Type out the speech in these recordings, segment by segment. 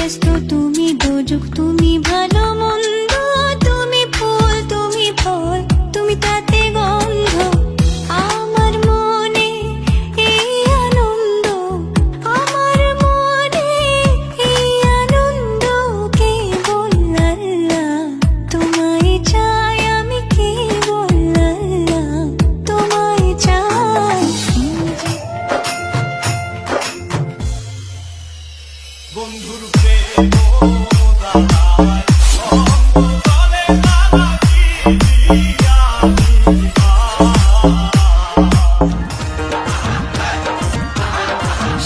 ব্যস্ত, তুমি দোজক, তুমি ভালো মন্দ, তুমি ফুল, তুমি ফল, তুমি তাতে গন্ধ। আমার মনে এই আনন্দ, আমার মনে এই আনন্দ, কেবল আল্লাহ তোমায় চাই, আমি কেবল আল্লাহ তোমায় চাই। বন্ধুর প্রেম দাঁড়ায় অন্তরে নানা দিয়া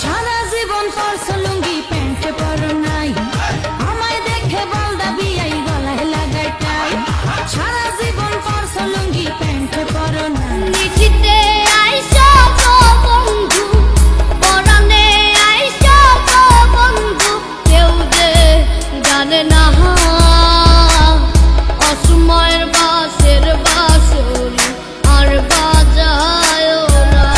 সারা জীবন পরছো লুঙ্গি প্যান্ট পরো নাই, আমায় দেখে বল দাবি এই গলায় লাগাই টাই। সারা জীবন পরছো লুঙ্গি প্যান্ট পরো নাই, নিচিতে আইসো গো বন্ধু, পরানে আইসো গো বন্ধু, কেউ যে জানে না অসময়ের বাসের বাঁশরি আর বাজায়ও না,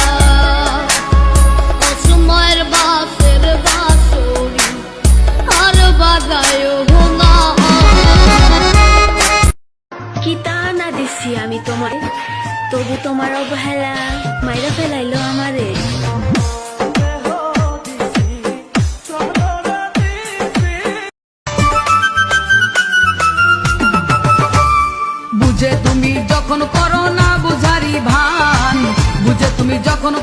অসময়ের বাসের বাঁশরি আর বাজায়ও না। কি তা না দিছি আমি তোমায়, তবু তোমার অবহেলা মাইরা ফেলাইলো আমারে। বুঝে তুমি যখন করো না বুঝারি ভান, বুঝে তুমি যখন